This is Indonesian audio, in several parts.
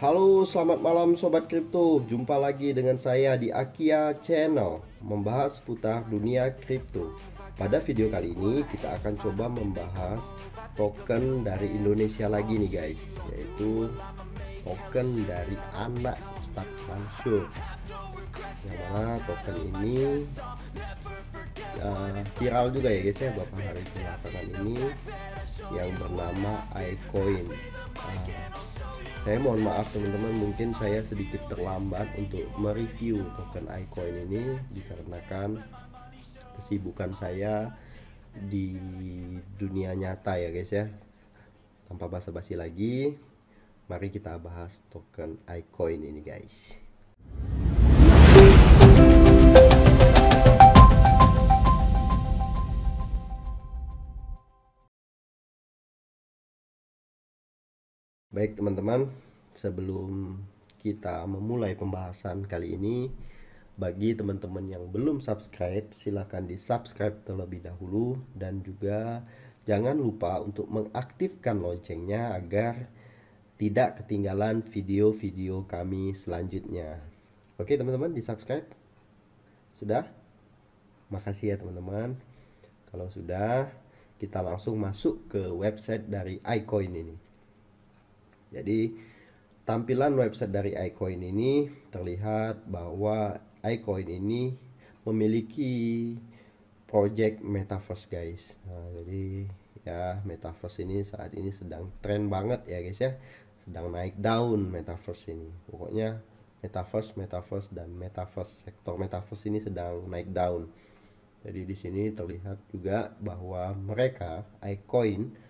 Halo, selamat malam Sobat Kripto. Jumpa lagi dengan saya di Akia Channel, membahas seputar dunia kripto. Pada video kali ini kita akan coba membahas token dari Indonesia lagi nih guys, yaitu token dari anak Ustadz Mansur. Yang mana token ini viral juga ya guys ya beberapa hari belakangan ini, yang bernama iCoin. Saya mohon maaf teman-teman, mungkin saya sedikit terlambat untuk mereview token iCoin ini dikarenakan kesibukan saya di dunia nyata ya guys ya. Tanpa basa-basi lagi, mari kita bahas token iCoin ini guys. Baik teman-teman, sebelum kita memulai pembahasan kali ini, bagi teman-teman yang belum subscribe, silahkan di subscribe terlebih dahulu. Dan juga jangan lupa untuk mengaktifkan loncengnya agar tidak ketinggalan video-video kami selanjutnya. Oke teman-teman, di subscribe? Sudah? Makasih ya teman-teman. Kalau sudah, kita langsung masuk ke website dari iCoin ini. Jadi tampilan website dari iCoin ini terlihat bahwa iCoin ini memiliki project metaverse guys. Nah, jadi ya metaverse ini saat ini sedang tren banget ya guys ya. Sedang naik daun metaverse ini. Pokoknya metaverse dan metaverse, sektor metaverse ini sedang naik daun. Jadi di sini terlihat juga bahwa mereka iCoin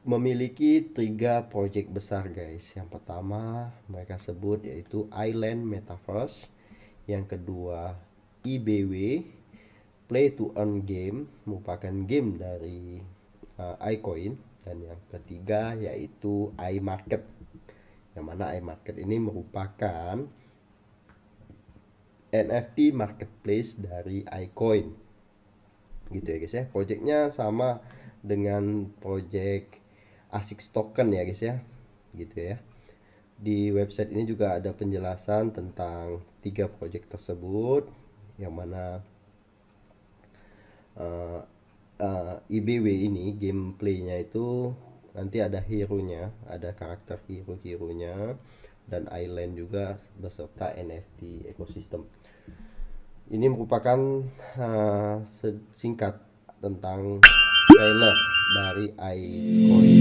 memiliki 3 project besar guys. Yang pertama mereka sebut yaitu Island Metaverse, yang kedua IBW Play to Earn Game, merupakan game dari iCoin, dan yang ketiga yaitu iMarket, yang mana iMarket ini merupakan NFT marketplace dari iCoin gitu ya guys ya. Projectnya sama dengan project ASICS token ya guys ya, gitu ya. Di website ini juga ada penjelasan tentang 3 project tersebut, yang mana IBW ini gameplaynya itu nanti ada hero-nya, ada karakter hero-nya, dan island juga beserta NFT ekosistem. Ini merupakan singkat tentang trailer dari iCoin.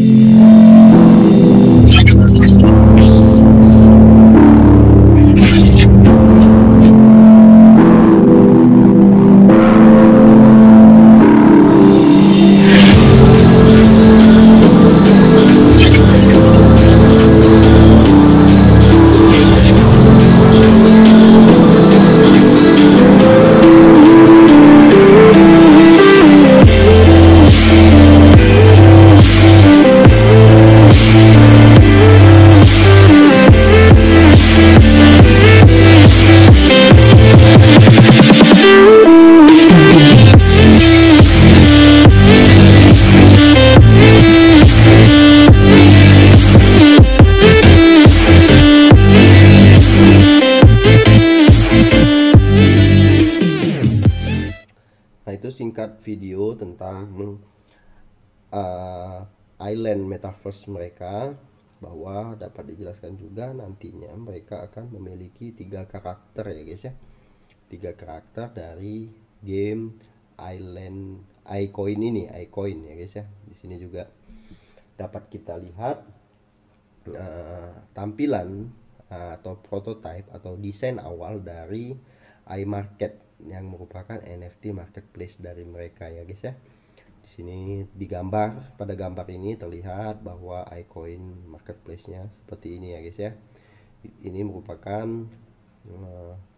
Nah, itu singkat video tentang Island Metaverse mereka, bahwa dapat dijelaskan juga nantinya mereka akan memiliki 3 karakter ya guys ya. 3 karakter dari game Island iCoin ini, iCoin ya guys ya. Di sini juga dapat kita lihat tampilan atau prototype atau desain awal dari iMarket, yang merupakan NFT marketplace dari mereka ya guys ya. Di sini digambar, pada gambar ini terlihat bahwa iCoin marketplace-nya seperti ini ya guys ya. Ini merupakan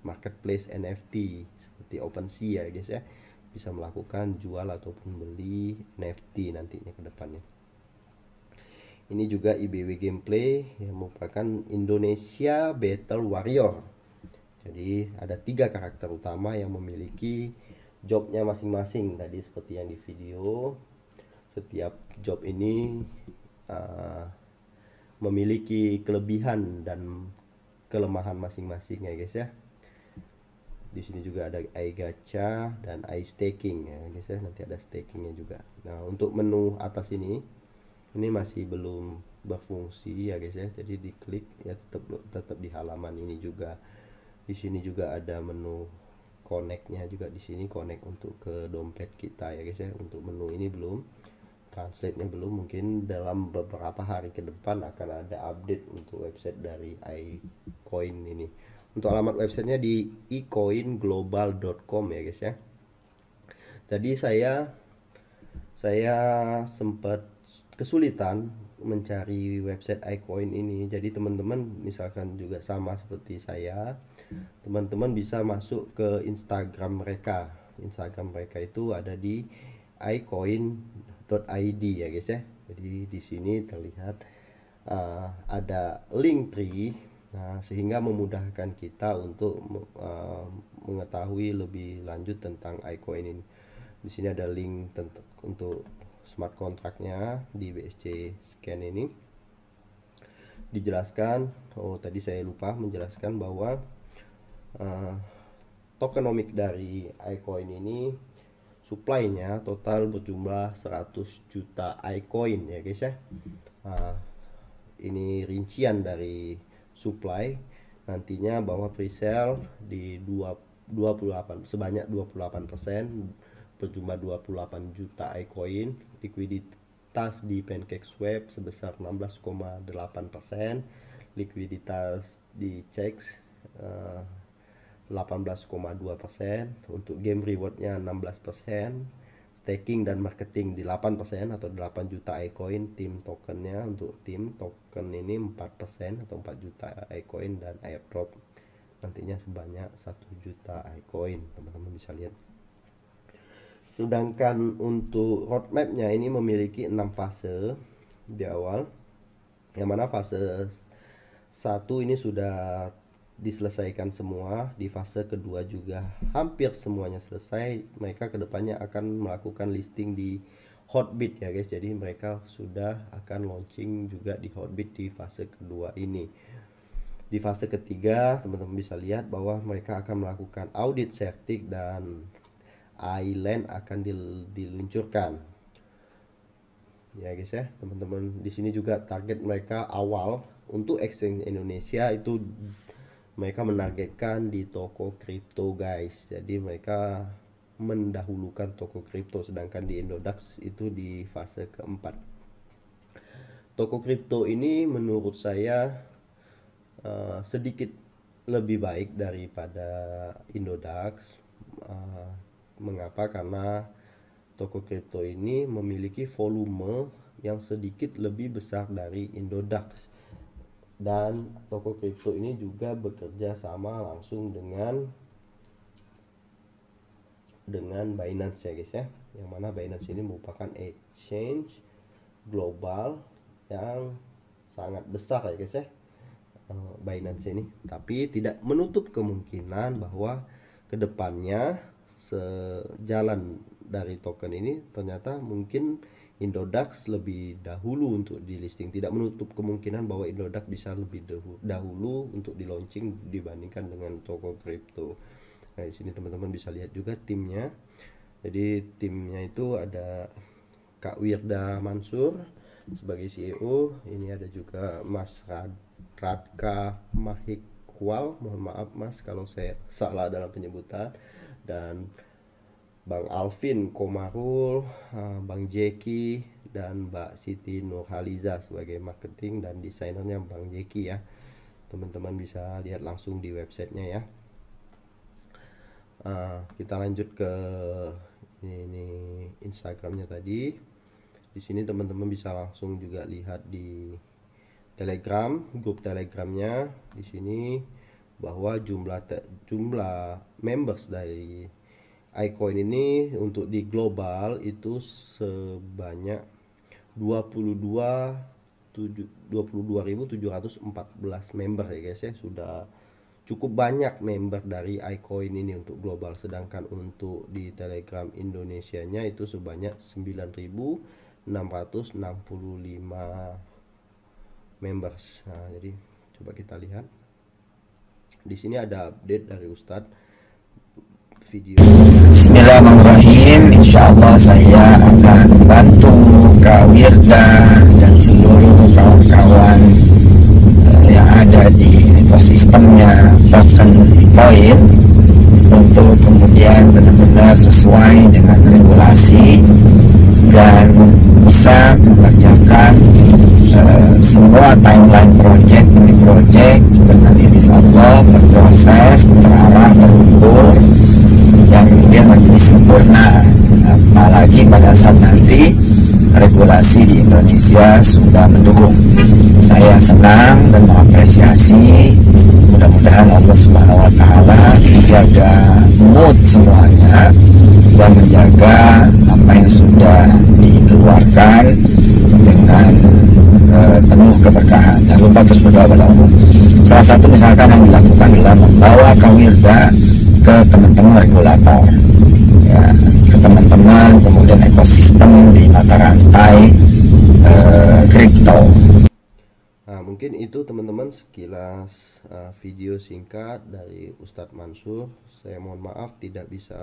marketplace NFT seperti OpenSea ya guys ya. Bisa melakukan jual ataupun beli NFT nantinya ke depannya. Ini juga IBW gameplay, yang merupakan Indonesia Battle Warrior. Jadi ada 3 karakter utama yang memiliki jobnya masing-masing. Tadi seperti yang di video, setiap job ini memiliki kelebihan dan kelemahan masing-masing ya guys ya. Di sini juga ada iGacha dan iStaking ya guys ya, nanti ada stakingnya juga. Nah, untuk menu atas ini masih belum berfungsi ya guys ya, jadi diklik ya tetap di halaman ini juga. Di sini juga ada menu connect-nya juga, di sini connect untuk ke dompet kita ya guys ya. Untuk menu ini belum, translate-nya belum, mungkin dalam beberapa hari ke depan akan ada update untuk website dari iCoin ini. Untuk alamat websitenya di ecoinglobal.com ya guys ya. Tadi saya sempat kesulitan mencari website iCoin ini. Jadi teman-teman misalkan juga sama seperti saya, teman-teman bisa masuk ke Instagram mereka. Instagram mereka itu ada di icoin.id ya guys ya. Jadi di sini terlihat ada link tree. Nah, sehingga memudahkan kita untuk mengetahui lebih lanjut tentang iCoin ini. Di sini ada link untuk smart contract-nya di BSC scan ini. Dijelaskan, tadi saya lupa menjelaskan bahwa tokenomic dari iCoin ini supply-nya total berjumlah 100 juta iCoin ya guys ya. Ini rincian dari supply, nantinya bahwa presale di 28 sebanyak 28%, berjumlah 28 juta iCoin. Likuiditas di PancakeSwap sebesar 16,8%, likuiditas di CEX 18,2%, untuk game rewardnya 16%, staking dan marketing di 8% atau 8 juta iCoin. Tim tokennya, untuk tim token ini 4% atau 4 juta iCoin, dan airdrop nantinya sebanyak 1 juta iCoin. Teman-teman bisa lihat. Sedangkan untuk roadmapnya ini memiliki 6 fase di awal, yang mana fase 1 ini sudah diselesaikan semua. Di fase kedua juga hampir semuanya selesai. Mereka kedepannya akan melakukan listing di Hotbit ya guys. Jadi mereka sudah akan launching juga di Hotbit di fase kedua ini. Di fase ketiga teman-teman bisa lihat bahwa mereka akan melakukan audit Certik dan Island akan diluncurkan ya guys ya. Teman-teman di sini juga target mereka awal untuk exchange Indonesia itu mereka menargetkan di toko kripto guys. Jadi mereka mendahulukan toko kripto, sedangkan di Indodax itu di fase keempat. Toko kripto ini menurut saya sedikit lebih baik daripada Indodax. Mengapa? Karena toko kripto ini memiliki volume yang sedikit lebih besar dari Indodax, dan toko kripto ini juga bekerja sama langsung dengan Binance ya guys ya. Yang mana Binance ini merupakan exchange global yang sangat besar ya guys ya, Binance ini. Tapi tidak menutup kemungkinan bahwa kedepannya sejalan dari token ini ternyata mungkin Indodax lebih dahulu untuk di listing. Tidak menutup kemungkinan bahwa Indodax bisa lebih dahulu untuk di launching dibandingkan dengan toko kripto. Nah, di sini teman-teman bisa lihat juga timnya. Jadi timnya itu ada Kak Wirda Mansur sebagai CEO. Ini ada juga Mas Radka Mahikwal. Mohon maaf Mas kalau saya salah dalam penyebutan. Dan Bang Alvin Komarul, Bang Jeki, dan Mbak Siti Nurhaliza sebagai marketing dan desainernya Bang Jeki ya. Teman-teman bisa lihat langsung di websitenya ya. Kita lanjut ke ini Instagramnya tadi. Di sini teman-teman bisa langsung juga lihat di Telegram, grup Telegramnya. Di sini bahwa jumlah members dari iCoin ini untuk di global itu sebanyak 22.714 member ya guys ya. Sudah cukup banyak member dari iCoin ini untuk global. Sedangkan untuk di Telegram Indonesianya itu sebanyak 9.665 members. Nah, jadi coba kita lihat. Di sini ada update dari Ustadz video. Bismillahirrahmanirrahim. Insya Allah saya akan bantu Kak Wirda dan seluruh kawan-kawan yang ada di ekosistemnya token Bitcoin untuk kemudian benar-benar sesuai dengan regulasi dan bisa mengerjakan semua timeline project demi project dengan izin Allah berproses, terarah, terukur, yang kemudian menjadi sempurna. Apalagi pada saat nanti regulasi di Indonesia sudah mendukung. Saya senang dan mengapresiasi. Mudah-mudahan Allah Subhanahu wa Ta'ala menjaga mood semuanya dan menjaga apa yang sudah dikeluarkan dengan penuh keberkahan. Jangan lupa terus berdoa pada Allah. Salah satu misalkan yang dilakukan adalah membawa Kak Wirda ke teman-teman regulator, ya, ke teman-teman kemudian ekosistem di mata rantai kripto. Nah, mungkin itu teman-teman sekilas video singkat dari Ustadz Mansur. Saya mohon maaf tidak bisa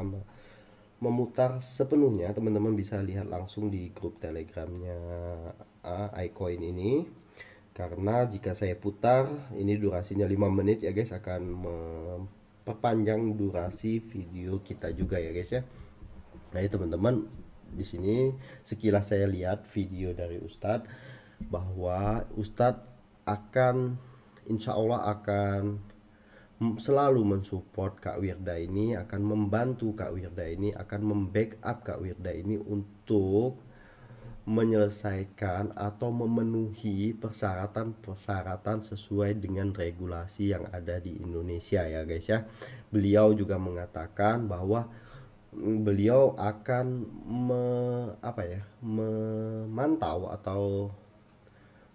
memutar sepenuhnya. Teman-teman bisa lihat langsung di grup telegramnya iCoin ini, karena jika saya putar ini durasinya 5 menit ya guys, akan memperpanjang durasi video kita juga ya guys ya. Nah, teman-teman, di sini sekilas saya lihat video dari Ustadz bahwa Ustadz akan insya Allah akan selalu mensupport Kak Wirda ini, akan membantu Kak Wirda ini, akan membackup Kak Wirda ini untuk menyelesaikan atau memenuhi persyaratan-persyaratan sesuai dengan regulasi yang ada di Indonesia ya guys ya. Beliau juga mengatakan bahwa beliau akan memantau atau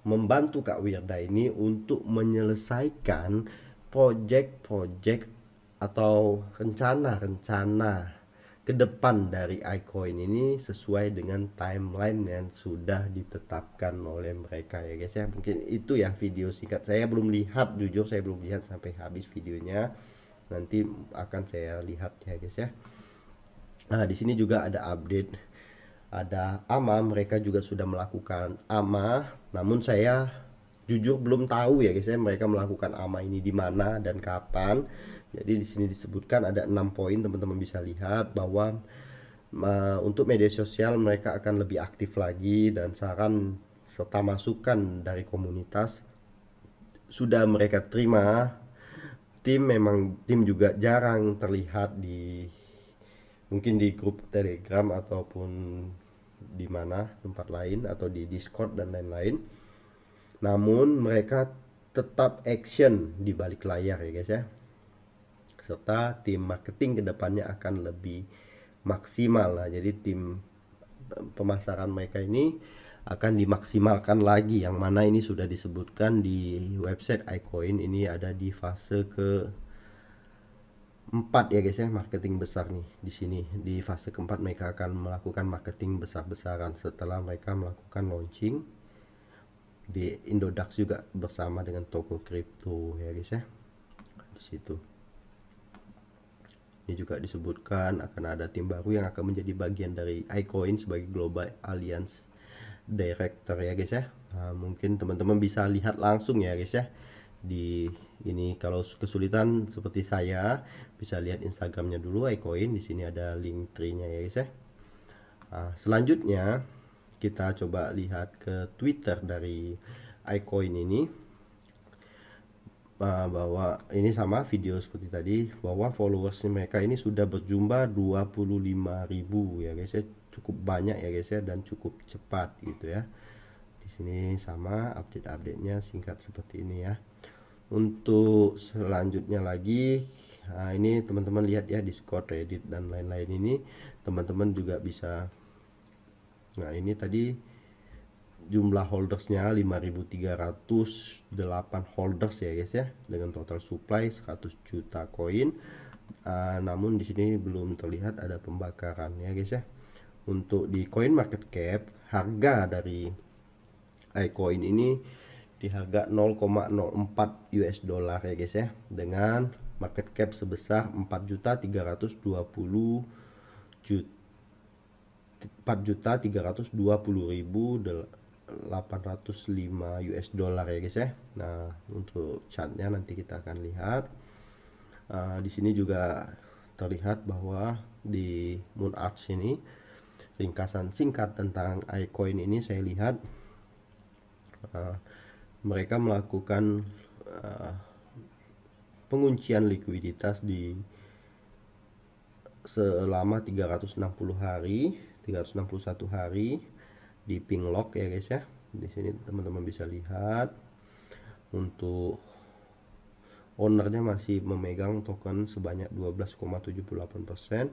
membantu Kak Wirda ini untuk menyelesaikan project-project atau rencana-rencana ke depan dari iCoin ini sesuai dengan timeline yang sudah ditetapkan oleh mereka ya guys ya. Mungkin itu ya video singkat. Saya belum lihat, jujur saya belum lihat sampai habis videonya. Nanti akan saya lihat ya guys ya. Nah, di sini juga ada update, ada AMA, mereka juga sudah melakukan AMA. Namun saya jujur belum tahu ya guys ya, mereka melakukan AMA ini di mana dan kapan. Jadi di sini disebutkan ada 6 poin, teman-teman bisa lihat bahwa untuk media sosial mereka akan lebih aktif lagi, dan saran serta masukan dari komunitas sudah mereka terima. Tim juga jarang terlihat mungkin di grup Telegram ataupun di mana tempat lain atau di Discord dan lain-lain. Namun mereka tetap action di balik layar ya guys ya. Serta tim marketing kedepannya akan lebih maksimal lah. Jadi tim pemasaran mereka ini akan dimaksimalkan lagi, yang mana ini sudah disebutkan di website iCoin. Ini ada di fase ke 4 ya guys ya, marketing besar nih. Di sini di fase keempat mereka akan melakukan marketing besar-besaran setelah mereka melakukan launching di Indodax juga bersama dengan toko kripto ya guys ya. Di situ ini juga disebutkan akan ada tim baru yang akan menjadi bagian dari iCoin sebagai Global Alliance Director ya guys ya. Nah, mungkin teman-teman bisa lihat langsung ya guys ya di ini. Kalau kesulitan seperti saya bisa lihat Instagramnya dulu iCoin. Di sini ada link tree-nya ya guys ya. Nah, selanjutnya kita coba lihat ke Twitter dari iCoin ini, bahwa ini sama video seperti tadi, bahwa followers mereka ini sudah berjumlah 25.000 ya guys ya. Cukup banyak ya guys ya, dan cukup cepat gitu ya. Di sini sama update-update-nya singkat seperti ini ya. Untuk selanjutnya lagi, nah ini teman-teman lihat ya, Discord, Reddit dan lain-lain ini teman-teman juga bisa. Nah, ini tadi jumlah holdersnya 5.308 holders ya guys ya, dengan total supply 100 juta koin. Namun di sini belum terlihat ada pembakaran ya guys ya. Untuk di coin market cap, harga dari iCoin ini di harga 0,04 US dollar ya guys ya, dengan market cap sebesar 4.320.805 US dollar ya guys ya. Nah, untuk chartnya nanti kita akan lihat. Di sini juga terlihat bahwa di Moonarch ini, ringkasan singkat tentang iCoin ini, saya lihat mereka melakukan penguncian likuiditas di selama 361 hari di pink lock ya guys ya. Di sini teman-teman bisa lihat untuk ownernya masih memegang token sebanyak 12,78%,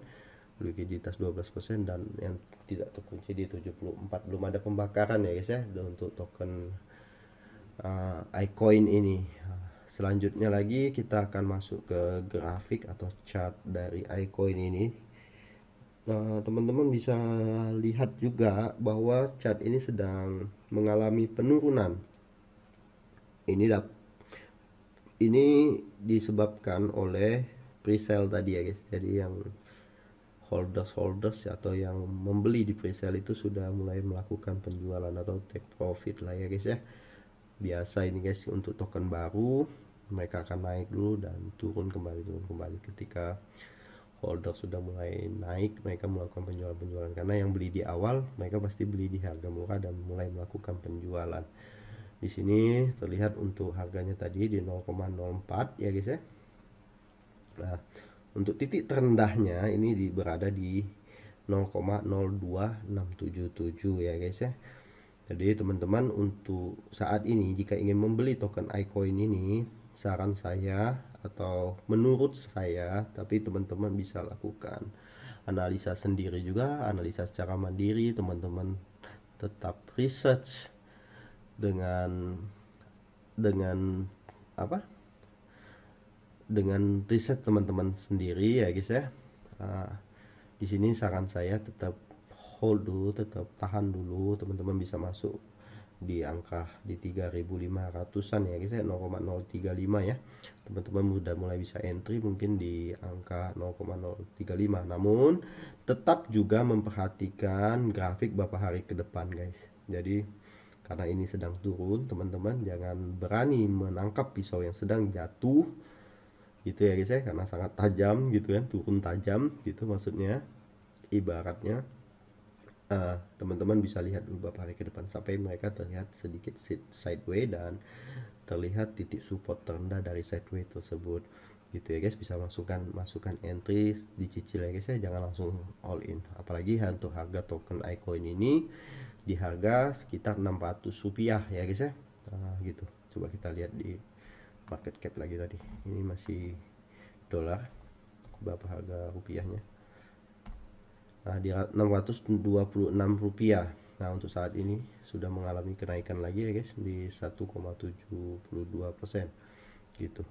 likuiditas 12%, dan yang tidak terkunci di 74. Belum ada pembakaran ya guys ya untuk token iCoin ini. Selanjutnya lagi kita akan masuk ke grafik atau chart dari iCoin ini. Nah, teman-teman bisa lihat juga bahwa chart ini sedang mengalami penurunan. Ini disebabkan oleh presale tadi ya guys. Jadi yang holders atau yang membeli di presale itu sudah mulai melakukan penjualan atau take profit lah ya guys ya. Biasa ini guys, untuk token baru mereka akan naik dulu dan turun kembali. Ketika holder sudah mulai naik, mereka melakukan penjualan, karena yang beli di awal mereka pasti beli di harga murah dan mulai melakukan penjualan. Di sini terlihat untuk harganya tadi di 0,04 ya guys ya. Nah, untuk titik terendahnya ini berada di 0,02677 ya guys ya. Jadi teman-teman, untuk saat ini jika ingin membeli token iCoin ini, saran saya atau menurut saya, tapi teman-teman bisa lakukan analisa sendiri juga, analisa secara mandiri. Teman-teman tetap research dengan riset teman-teman sendiri ya guys ya. Di sini saran saya tetap hold dulu, tetap tahan dulu. Teman-teman bisa masuk di angka di 3.500-an ya guys ya, 0,035 ya. Teman-teman udah mulai bisa entry mungkin di angka 0,035, namun tetap juga memperhatikan grafik beberapa hari ke depan guys. Jadi karena ini sedang turun, teman-teman jangan berani menangkap pisau yang sedang jatuh gitu ya guys ya, karena sangat tajam gitu kan, turun tajam gitu maksudnya. Ibaratnya teman-teman bisa lihat beberapa hari ke depan sampai mereka terlihat sedikit sideways dan terlihat titik support terendah dari sideways tersebut gitu ya guys. Bisa masukkan entry, dicicil ya guys ya, jangan langsung all in. Apalagi untuk harga token iCoin ini di harga sekitar 600 rupiah ya guys ya. Gitu, coba kita lihat di market cap lagi tadi, ini masih dolar, berapa harga rupiahnya. Nah, di 626 rupiah. Nah, untuk saat ini sudah mengalami kenaikan lagi ya guys, di 1,72% gitu.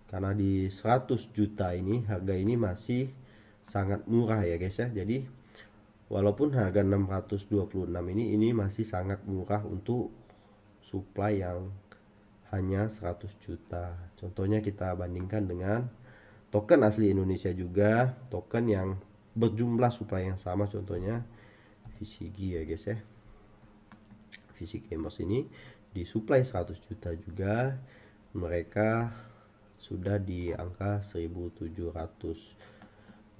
Karena di 100 juta ini, harga ini masih sangat murah ya guys ya. Jadi walaupun harga 626 ini masih sangat murah untuk supply yang hanya 100 juta. Contohnya kita bandingkan dengan token asli Indonesia juga, token yang berjumlah supply yang sama, contohnya VCG ya guys ya. VC Gamers ini di supply 100 juta juga, mereka sudah di angka 1.700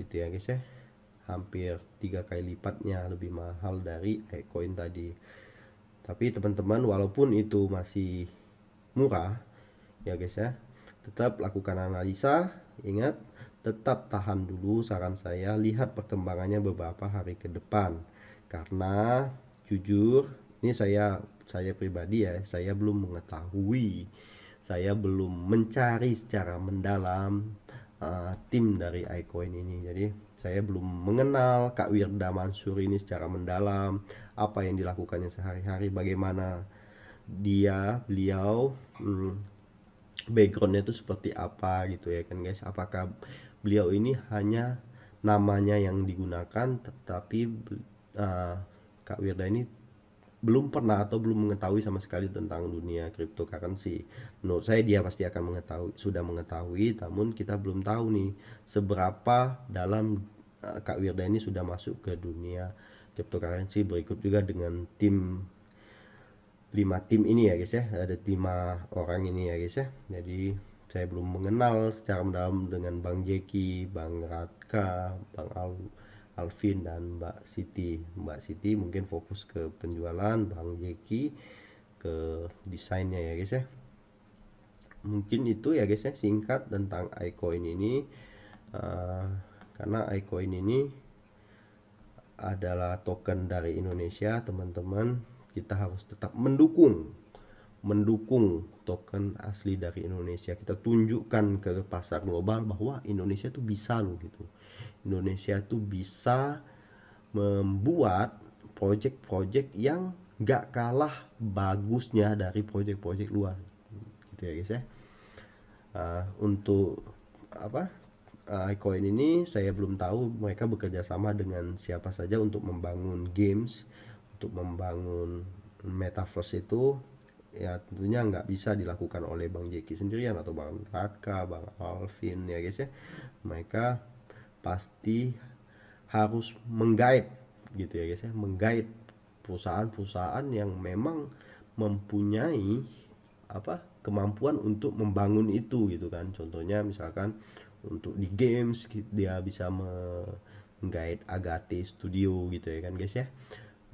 gitu ya guys ya. Hampir 3 kali lipatnya lebih mahal dari iCoin tadi. Tapi teman-teman, walaupun itu masih murah ya guys ya, tetap lakukan analisa. Ingat, tetap tahan dulu, saran saya lihat perkembangannya beberapa hari ke depan. Karena jujur ini saya pribadi ya, saya belum mengetahui, saya belum mencari secara mendalam tim dari iCoin ini. Jadi saya belum mengenal Kak Wirda Mansur ini secara mendalam, apa yang dilakukannya sehari-hari, bagaimana beliau backgroundnya itu seperti apa gitu ya kan guys. Apakah beliau ini hanya namanya yang digunakan, tetapi Kak Wirda ini belum pernah atau belum mengetahui sama sekali tentang dunia cryptocurrency. Menurut saya dia pasti akan sudah mengetahui, namun kita belum tahu nih seberapa dalam Kak Wirda ini sudah masuk ke dunia cryptocurrency. Berikut juga dengan 5 tim ini ya guys ya, ada 5 orang ini ya guys ya. Jadi saya belum mengenal secara mendalam dengan Bang Jeki, Bang Radka, Bang Alvin dan Mbak Siti. Mbak Siti mungkin fokus ke penjualan, Bang Jeki ke desainnya ya guys ya. Mungkin itu ya guys ya singkat tentang iCoin ini. Karena iCoin ini adalah token dari Indonesia, teman-teman, kita harus tetap mendukung token asli dari Indonesia. Kita tunjukkan ke pasar global bahwa Indonesia tuh bisa loh gitu. Indonesia tuh bisa membuat project-project yang gak kalah bagusnya dari project-project luar gitu ya guys ya. Untuk iCoin ini saya belum tahu mereka bekerja sama dengan siapa saja untuk membangun games, untuk membangun metaverse itu. Ya tentunya nggak bisa dilakukan oleh Bang Jeki sendirian atau Bang Radka, Bang Alvin ya guys ya. Mereka pasti harus menggait gitu ya guys ya, menggait perusahaan-perusahaan yang memang mempunyai kemampuan untuk membangun itu gitu kan. Contohnya misalkan untuk di games dia bisa menggait Agate Studio gitu ya kan guys ya,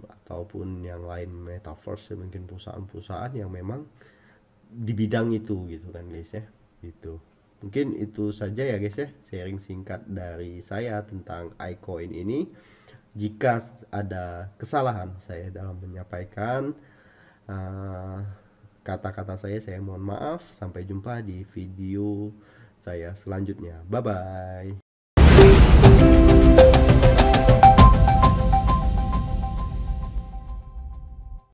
ataupun yang lain metaverse, mungkin perusahaan-perusahaan yang memang di bidang itu gitu kan guys ya. Gitu. Mungkin itu saja ya guys ya, sharing singkat dari saya tentang iCoin ini. Jika ada kesalahan saya dalam menyampaikan kata-kata saya mohon maaf. Sampai jumpa di video saya selanjutnya. Bye bye.